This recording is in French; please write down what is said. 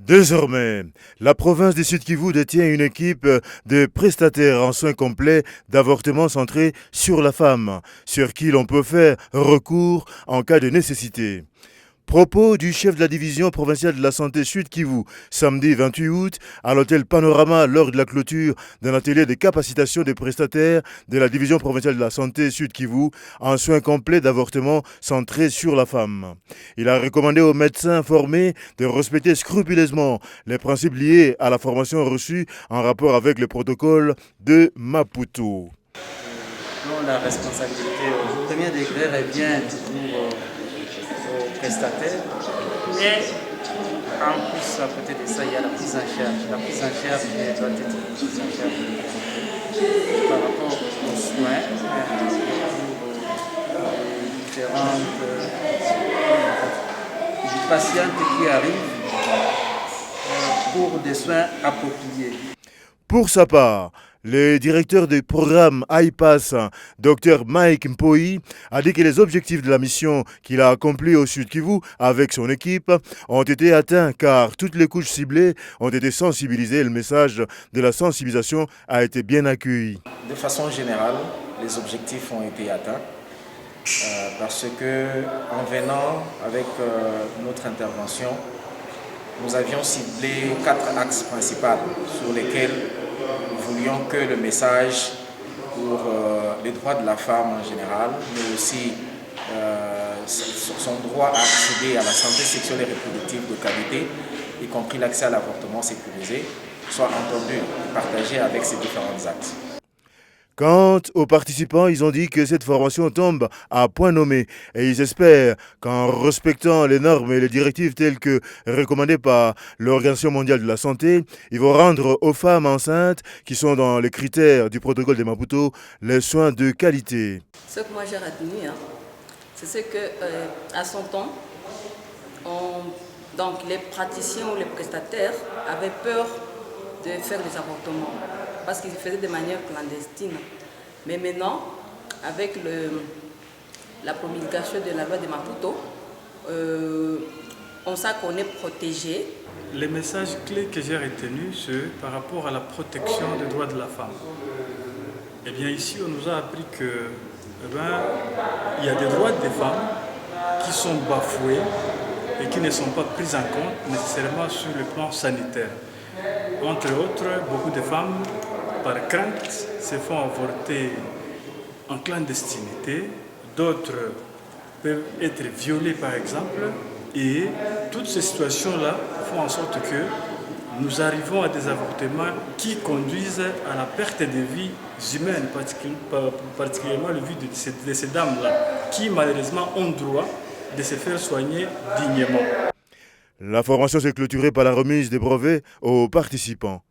Désormais, la province du Sud Kivu détient une équipe de prestataires en soins complets d'avortement centrés sur la femme, sur qui l'on peut faire recours en cas de nécessité. Propos du chef de la division provinciale de la santé Sud Kivu, samedi 28 août, à l'hôtel Panorama lors de la clôture d'un atelier de capacitation des prestataires de la division provinciale de la santé Sud Kivu en soins complets d'avortement centrés sur la femme. Il a recommandé aux médecins formés de respecter scrupuleusement les principes liés à la formation reçue en rapport avec le protocole de Maputo. Non, la responsabilité au premier degré revient toujours aux prestataires. Et en plus, à côté de ça, il y a la prise en charge. La prise en charge doit être une prise en charge par rapport aux soins aux différentes patientes qui arrivent pour des soins appropriés. Pour sa part, le directeur du programme IPAS, Dr Mike Mpoi, a dit que les objectifs de la mission qu'il a accomplie au Sud Kivu avec son équipe ont été atteints car toutes les couches ciblées ont été sensibilisées et le message de la sensibilisation a été bien accueilli. De façon générale, les objectifs ont été atteints parce que en venant avec notre intervention, nous avions ciblé 4 axes principaux sur lesquels nous voulions que le message pour les droits de la femme en général, mais aussi son droit à accéder à la santé sexuelle et reproductive de qualité, y compris l'accès à l'avortement sécurisé, soit entendu et partagé avec ces différents axes. Quant aux participants, ils ont dit que cette formation tombe à point nommé et ils espèrent qu'en respectant les normes et les directives telles que recommandées par l'Organisation mondiale de la santé, ils vont rendre aux femmes enceintes qui sont dans les critères du protocole de Maputo les soins de qualité. Ce que moi j'ai retenu, c'est ce que à son temps, donc les praticiens ou les prestataires avaient peur de faire des avortements parce qu'ils le faisaient de manière clandestine. Mais maintenant, avec la promulgation de la loi de Maputo, on sait qu'on est protégé. Les messages clés que j'ai retenus, c'est par rapport à la protection des droits de la femme. Eh bien ici, on nous a appris que il y a des droits des femmes qui sont bafoués et qui ne sont pas pris en compte nécessairement sur le plan sanitaire. Entre autres, beaucoup de femmes, par crainte, se font avorter en clandestinité. D'autres peuvent être violées, par exemple. Et toutes ces situations-là font en sorte que nous arrivons à des avortements qui conduisent à la perte de vies humaines, particulièrement le vie de ces dames-là, qui malheureusement ont droit de se faire soigner dignement. La formation s'est clôturée par la remise des brevets aux participants.